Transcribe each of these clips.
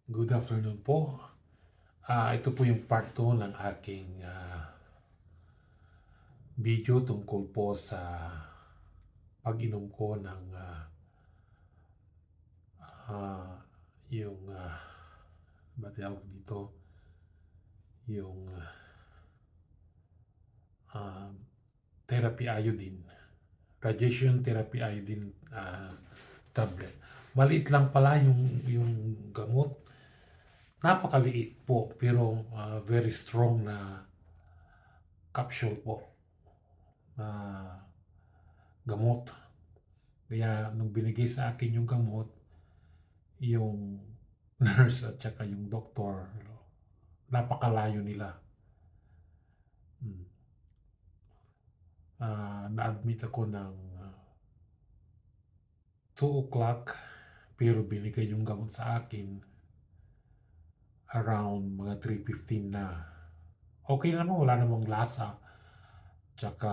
Good afternoon po. Ito po yung part 2 ng aking video tungkol po sa pag-inom ko ng yung ba tawag dito, yung therapy iodine, radiation therapy iodine tablet. Maliit lang pala yung gamot. Napakaliit po pero very strong na capsule po na gamot. Kaya nung binigay sa akin yung gamot, yung nurse at saka yung doktor, napakalayo nila. Na-admit ako ng 2 o'clock pero binigay yung gamot sa akin around mga 3:15 na. Okay naman, wala namang lasa. Tsaka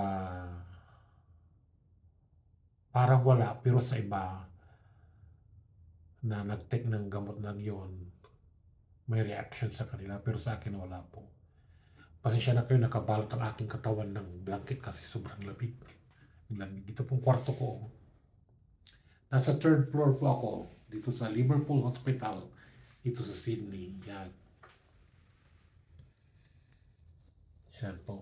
parang wala, pero sa iba na nag-take ng gamot na yon, may reaction sa kanila, pero sa akin wala po. Pasensya na kayo, nakabalot ang aking katawan ng blanket kasi sobrang lamig. Ito pong kwarto ko. Nasa 3rd floor po ako, dito sa Liverpool Hospital, dito sa Sydney. Yan. Yan po.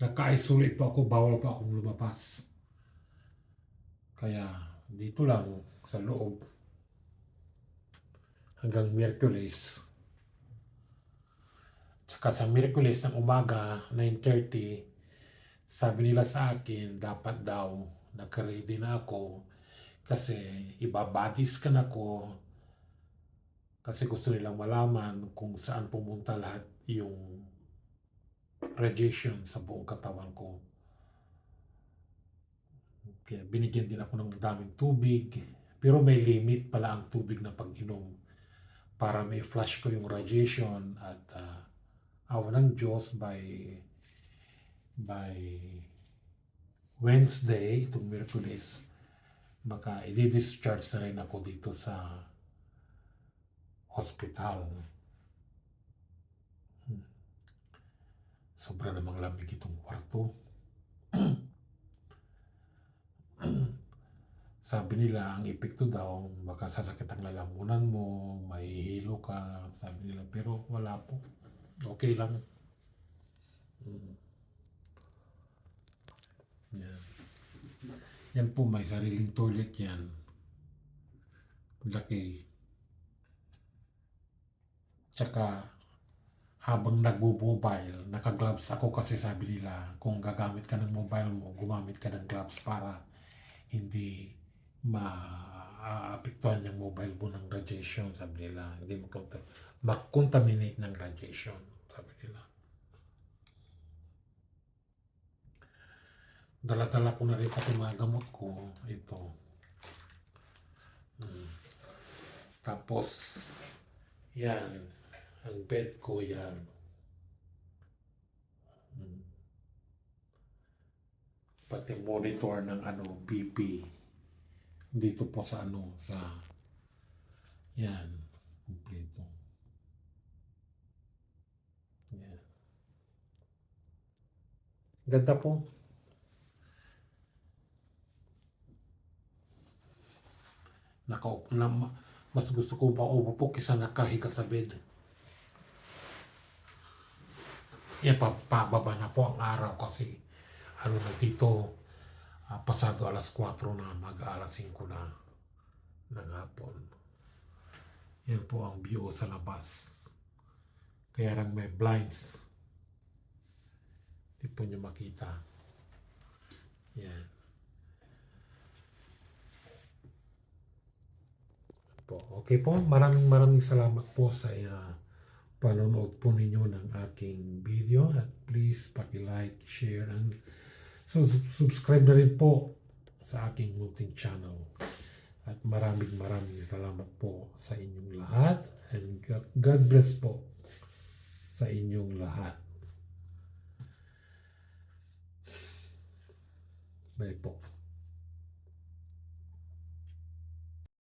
Naka-isolate po ako, bawal pa akong lumabas. Kaya dito lang sa loob hanggang Miyerkules. Tsaka sa Miyerkules ng umaga, 9:30, sabi nila sa akin, dapat daw naka-ready na ako kasi ibabadiscan ako kasi gusto nilang malaman kung saan pumunta lahat yung radiation sa buong katawan ko. Kaya binigyan din ako ng daming tubig, pero may limit pala ang tubig na pag-inom para may flush ko yung radiation at awa ng Diyos by Wednesday, itong Miyerkules, baka i-discharge na rin ako dito sa hospital. Sobra namang lamig itong kwarto. Sabi nila, ang epekto daw, baka sasakit ang lalamunan mo, mahihilo ka, sabi nila, pero wala po. Okay lang. Yan. Yan po, may sariling toilet yan. Laki. Tsaka, habang nagbo-mobile, naka-gloves ako kasi sabi nila, kung gagamit ka ng mobile mo, gumamit ka ng gloves para hindi maapektuhan yung mobile mo ng radiation, sabi nila. Hindi mag-contaminate ng radiation, sabi nila. Dala-dala ko na rin pati mga gamot ko. Ito. Tapos, yan. Ang bed ko yan. Pati monitor ng BP. Dito po sa yan. Kompleto. Yan. Ganda po. Mas gusto ko pa upo po kaysa nakahiga sa bed. Pababa na po ang araw kasi na dito, pasado alas 4 na, mag-alas 5 na ng hapon. Yan po ang view sa labas. Kaya lang may blinds. Hindi po nyo makita. Yan. Okay po, maraming salamat po sa panonood po ninyo ng aking video at please paki-like, share and subscribe na rin po sa aking munting channel. At maraming salamat po sa inyong lahat and God bless po sa inyong lahat. Bye po.